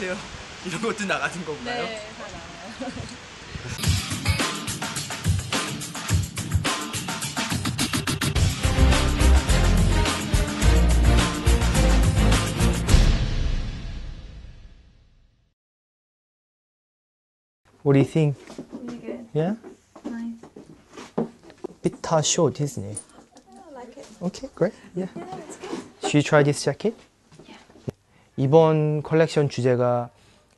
안녕하세요 이런 것도 나가는 건가요? 네, 다 나와요. What do you think? Really good. Yeah? Nice. Bit short, isn't it? I like it. Okay, great. Yeah. Yeah, it's good. Should you try this jacket? Yeah. 이번 컬렉션 주제가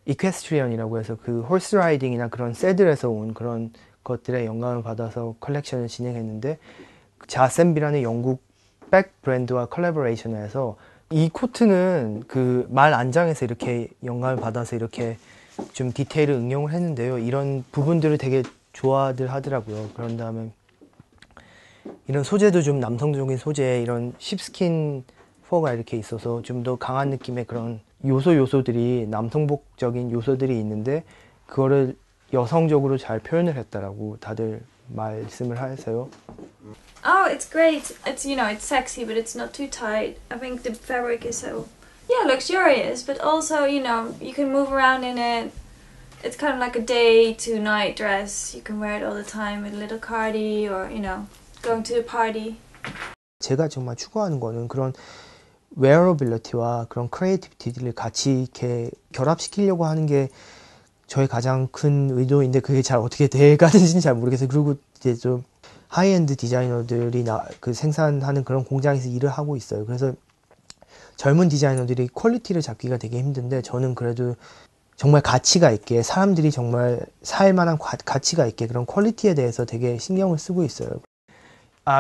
이퀘스트리언이라고 해서 그 홀스 라이딩이나 그런 새들에서 온 그런 것들의 영감을 받아서 컬렉션을 진행했는데 자셈비라는 영국 백 브랜드와 컬래버레이션을 해서 이 코트는 그 말 안장에서 이렇게 영감을 받아서 이렇게 좀 디테일을 응용을 했는데요. 이런 부분들을 되게 좋아들 하더라고요. 그런 다음에 이런 소재도 좀 남성적인 소재, 이런 쉽스킨 퍼가 이렇게 있어서 좀 더 강한 느낌의 그런 요소들이 남성복적인 요소들이 있는데 그거를 여성적으로 잘 표현을 했다라고 다들 말씀을 하세요. Oh, it's great. It's, you know, it's sexy, but it's not too tight. I think the fabric is so, yeah, luxurious, but also, you know, you can move around in it. It's kind of like a day to night dress. You can wear it all the time with a little cardi or, you know, going to a party. 제가 정말 추구하는 거는 그런 웨어러빌리티와 그런 크리에이티비티를 같이 이렇게 결합시키려고 하는 게 저의 가장 큰 의도인데 그게 잘 어떻게 돼가는지는 잘 모르겠어요. 그리고 이제 좀 하이엔드 디자이너들이 그 생산하는 그런 공장에서 일을 하고 있어요. 그래서 젊은 디자이너들이 퀄리티를 잡기가 되게 힘든데 저는 그래도 정말 가치가 있게 사람들이 정말 살만한 가치가 있게 그런 퀄리티에 대해서 되게 신경을 쓰고 있어요.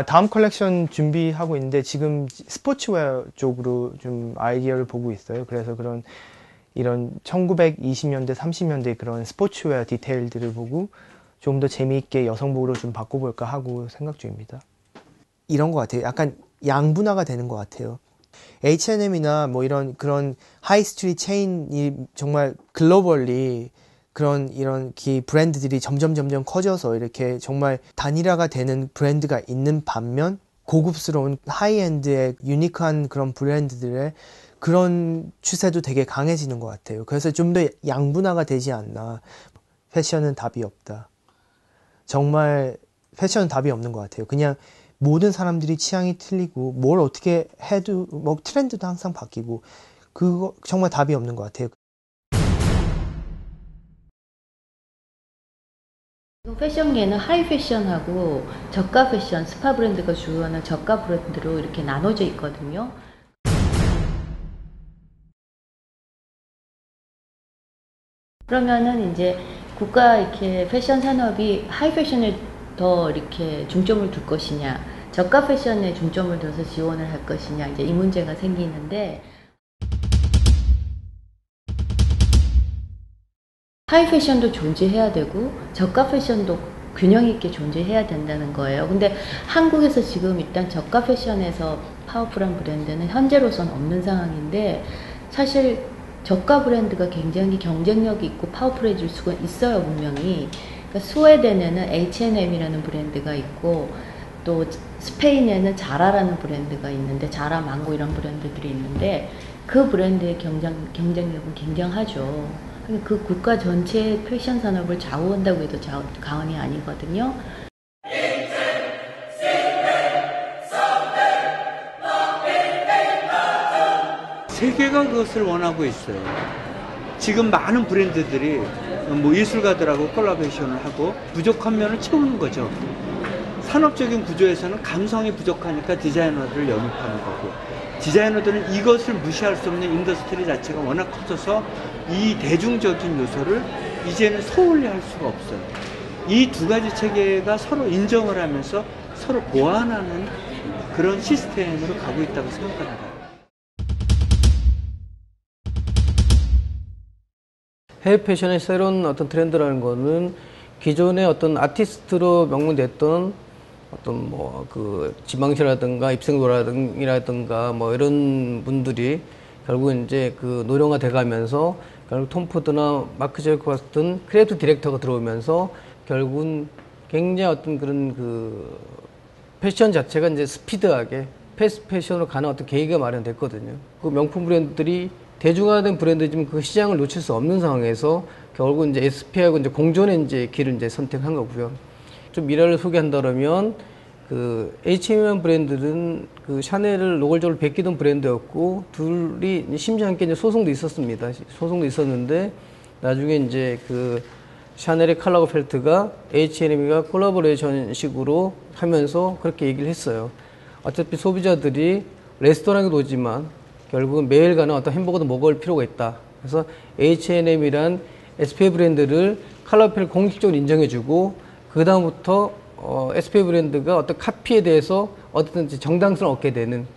다음 컬렉션 준비하고 있는데 지금 스포츠웨어 쪽으로 좀 아이디어를 보고 있어요. 그래서 그런 이런 1920년대, 30년대 그런 스포츠웨어 디테일들을 보고 좀 더 재미있게 여성복으로 좀 바꿔볼까 하고 생각 중입니다. 이런 것 같아요. 약간 양분화가 되는 것 같아요. H&M이나 뭐 이런 그런 하이스트리트 체인이 정말 글로벌리 그런 이런 브랜드들이 점점 커져서 이렇게 정말 단일화가 되는 브랜드가 있는 반면 고급스러운 하이엔드의 유니크한 그런 브랜드들의 그런 추세도 되게 강해지는 것 같아요. 그래서 좀 더 양분화가 되지 않나. 패션은 답이 없다. 정말 패션은 답이 없는 것 같아요. 그냥 모든 사람들이 취향이 틀리고 뭘 어떻게 해도 뭐 트렌드도 항상 바뀌고 그거 정말 답이 없는 것 같아요. 패션계는 하이 패션하고 저가 패션, 스파 브랜드가 주요하는 저가 브랜드로 이렇게 나눠져 있거든요. 그러면은 이제 국가 이렇게 패션 산업이 하이 패션에 더 이렇게 중점을 둘 것이냐, 저가 패션에 중점을 둬서 지원을 할 것이냐, 이제 이 문제가 생기는데 하이 패션도 존재해야 되고 저가 패션도 균형 있게 존재해야 된다는 거예요. 근데 한국에서 지금 일단 저가 패션에서 파워풀한 브랜드는 현재로선 없는 상황인데 사실 저가 브랜드가 굉장히 경쟁력이 있고 파워풀해질 수가 있어요, 분명히. 그러니까 스웨덴에는 H&M이라는 브랜드가 있고 또 스페인에는 자라라는 브랜드가 있는데 자라 망고 이런 브랜드들이 있는데 그 브랜드의 경쟁력은 굉장하죠. 그 국가 전체의 패션 산업을 좌우한다고 해도 과언이 아니거든요. 세계가 그것을 원하고 있어요. 지금 많은 브랜드들이 뭐 예술가들하고 콜라보레이션을 하고 부족한 면을 채우는 거죠. 산업적인 구조에서는 감성이 부족하니까 디자이너들을 영입하는 거고 디자이너들은 이것을 무시할 수 없는 인더스트리 자체가 워낙 커져서 이 대중적인 요소를 이제는 소홀히 할 수가 없어요. 이 두 가지 체계가 서로 인정을 하면서 서로 보완하는 그런 시스템으로 가고 있다고 생각합니다. 해외 패션의 새로운 어떤 트렌드라는 거는 기존의 어떤 아티스트로 명문됐던 어떤 뭐 그 지망시라든가 입생도라든가 뭐 이런 분들이 결국 이제 그 노령화 돼가면서 결국 톰 포드나 마크 제이콥 같은 크리에이티브 디렉터가 들어오면서 결국은 굉장히 어떤 그런 그 패션 자체가 이제 스피드하게 패스트 패션으로 가는 어떤 계기가 마련됐거든요. 그 명품 브랜드들이 대중화된 브랜드지만 그 시장을 놓칠 수 없는 상황에서 결국 이제 SP하고 이제 공존의 이제 길을 이제 선택한 거고요. 좀 미래를 소개한다면 그 H&M 브랜드는 그 샤넬을 노골적으로 베끼던 브랜드였고 둘이 심지 함께 이제 소송도 있었습니다. 소송도 있었는데 나중에 이제 그 샤넬의 칼라고 펠트가 H&M과 콜라보레이션식으로 하면서 그렇게 얘기를 했어요. 어차피 소비자들이 레스토랑에도 오지만 결국은 매일 가는 어떤 햄버거도 먹을 필요가 있다. 그래서 H&M이란 SPA 브랜드를 칼라펠 공식적으로 인정해주고 그 다음부터 SPA 브랜드가 어떤 카피에 대해서 어떻든지 정당성을 얻게 되는.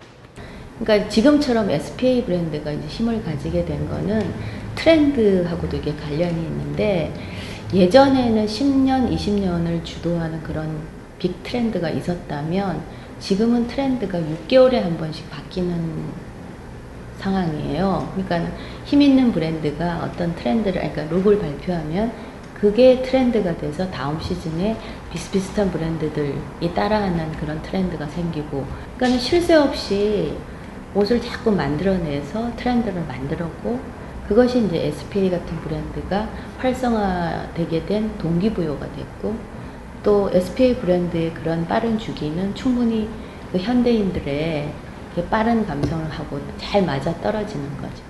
그러니까 지금처럼 SPA 브랜드가 이제 힘을 가지게 된 거는 트렌드하고도 이게 관련이 있는데 예전에는 10년, 20년을 주도하는 그런 빅 트렌드가 있었다면 지금은 트렌드가 6개월에 한 번씩 바뀌는 상황이에요. 그러니까 힘 있는 브랜드가 어떤 트렌드를, 그러니까 룩을 발표하면 그게 트렌드가 돼서 다음 시즌에 비슷비슷한 브랜드들이 따라하는 그런 트렌드가 생기고, 그러니까 쉴 새 없이 옷을 자꾸 만들어내서 트렌드를 만들었고, 그것이 이제 SPA 같은 브랜드가 활성화되게 된 동기부여가 됐고, 또 SPA 브랜드의 그런 빠른 주기는 충분히 그 현대인들의 그 빠른 감성을 하고 잘 맞아 떨어지는 거죠.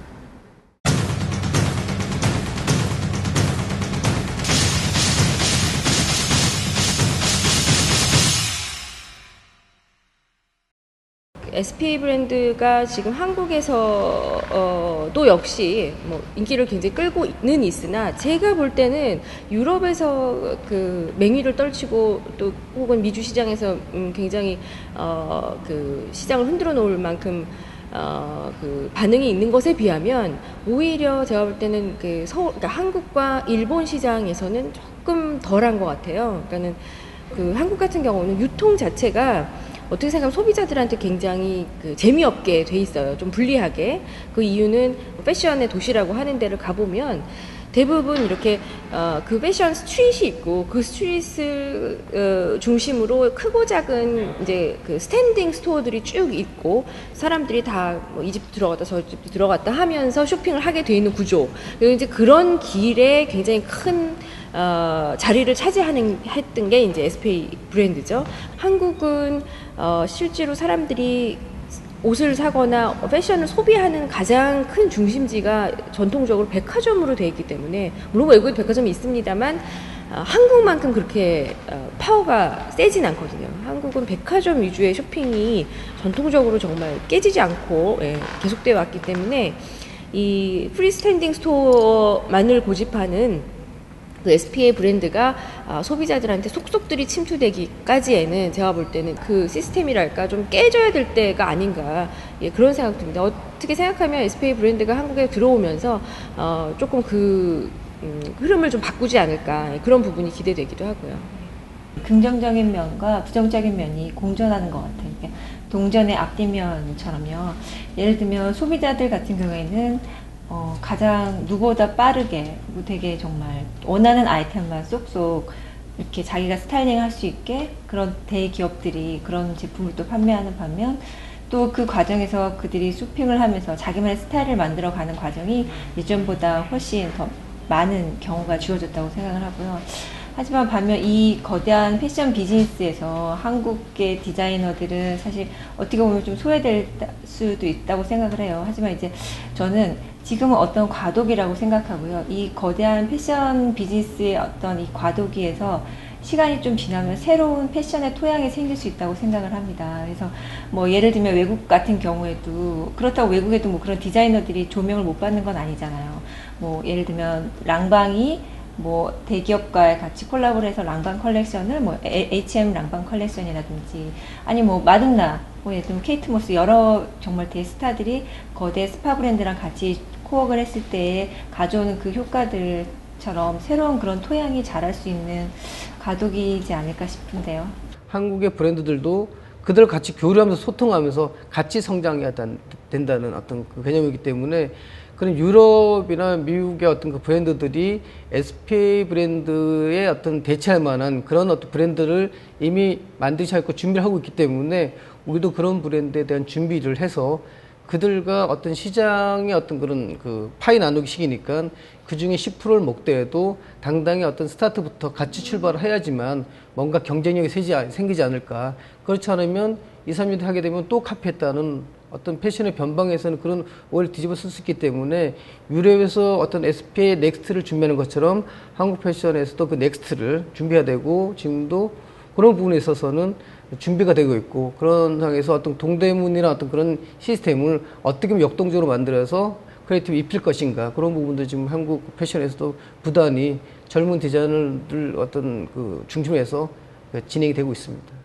SPA 브랜드가 지금 한국에서도 역시 뭐 인기를 굉장히 끌고는 있으나 제가 볼 때는 유럽에서 그 맹위를 떨치고 또 혹은 미주 시장에서 굉장히 그 시장을 흔들어 놓을 만큼 그 반응이 있는 것에 비하면 오히려 제가 볼 때는 그 그러니까 한국과 일본 시장에서는 조금 덜한 것 같아요. 그러니까는 그 한국 같은 경우는 유통 자체가 어떻게 생각하면 소비자들한테 굉장히 그 재미없게 돼 있어요. 좀 불리하게. 그 이유는 패션의 도시라고 하는 데를 가보면 대부분 이렇게 그 패션 스트릿이 있고 그 스트릿을 중심으로 크고 작은 이제 그 스탠딩 스토어들이 쭉 있고 사람들이 다 뭐 이 집 들어갔다 저 집 들어갔다 하면서 쇼핑을 하게 돼 있는 구조. 그리고 이제 그런 길에 굉장히 큰 자리를 했던 게 이제 SPA 브랜드죠. 한국은 실제로 사람들이 옷을 사거나 패션을 소비하는 가장 큰 중심지가 전통적으로 백화점으로 되어 있기 때문에, 물론 외국에 백화점이 있습니다만 한국만큼 그렇게 파워가 세진 않거든요. 한국은 백화점 위주의 쇼핑이 전통적으로 정말 깨지지 않고 계속되어 왔기 때문에 이 프리스탠딩 스토어만을 고집하는 그 SPA 브랜드가 소비자들한테 속속들이 침투되기까지에는 제가 볼 때는 그 시스템이랄까 좀 깨져야 될 때가 아닌가, 그런 생각 듭니다. 어떻게 생각하면 SPA 브랜드가 한국에 들어오면서 조금 그 흐름을 좀 바꾸지 않을까, 그런 부분이 기대되기도 하고요. 긍정적인 면과 부정적인 면이 공존하는 것 같아요. 그러니까 동전의 앞뒷면처럼요. 예를 들면 소비자들 같은 경우에는 가장 누구보다 빠르게 되게 정말 원하는 아이템만 쏙쏙 이렇게 자기가 스타일링 할 수 있게 그런 대기업들이 그런 제품을 또 판매하는 반면, 또 그 과정에서 그들이 쇼핑을 하면서 자기만의 스타일을 만들어가는 과정이 예전보다 훨씬 더 많은 경우가 주어졌다고 생각을 하고요. 하지만 반면 이 거대한 패션 비즈니스에서 한국의 디자이너들은 사실 어떻게 보면 좀 소외될 수도 있다고 생각을 해요. 하지만 이제 저는 지금은 어떤 과도기라고 생각하고요. 이 거대한 패션 비즈니스의 어떤 이 과도기에서 시간이 좀 지나면 새로운 패션의 토양이 생길 수 있다고 생각을 합니다. 그래서 뭐 예를 들면 외국 같은 경우에도, 그렇다고 외국에도 뭐 그런 디자이너들이 조명을 못 받는 건 아니잖아요. 뭐 예를 들면 랑방이 뭐 대기업과 같이 콜라보를 해서 랑방 컬렉션을 뭐 H&M 랑방 컬렉션이라든지, 아니 뭐 마등나, 뭐 예를 들면 케이트 모스, 여러 정말 대스타들이 거대 스파 브랜드랑 같이 코워크를 했을 때 가져오는 그 효과들처럼 새로운 그런 토양이 자랄 수 있는 과도기이지 않을까 싶은데요. 한국의 브랜드들도 그들을 같이 교류하면서 소통하면서 같이 성장해야 된다는 어떤 그 개념이기 때문에, 그런 유럽이나 미국의 어떤 그 브랜드들이 SPA 브랜드의 어떤 대체할 만한 그런 어떤 브랜드를 이미 만들지 않고 준비를 하고 있기 때문에 우리도 그런 브랜드에 대한 준비를 해서 그들과 어떤 시장의 어떤 그런 그 파이 나누기 식이니까 그 중에 10%를 먹더라도 당당히 어떤 스타트부터 같이 출발을 해야지만 뭔가 경쟁력이 생기지 않을까. 그렇지 않으면 2, 3년 하게 되면 또 카피했다는 어떤 패션의 변방에서는 그런 오해를 뒤집어 쓸 수 있기 때문에 유럽에서 어떤 SP의 넥스트를 준비하는 것처럼 한국 패션에서도 그 넥스트를 준비해야 되고 지금도 그런 부분에 있어서는 준비가 되고 있고 그런 상황에서 어떤 동대문이나 어떤 그런 시스템을 어떻게 하면 역동적으로 만들어서 크리에이티브 입힐 것인가 그런 부분도 지금 한국 패션에서도 부단히 젊은 디자이너들 어떤 그 중심에서 진행이 되고 있습니다.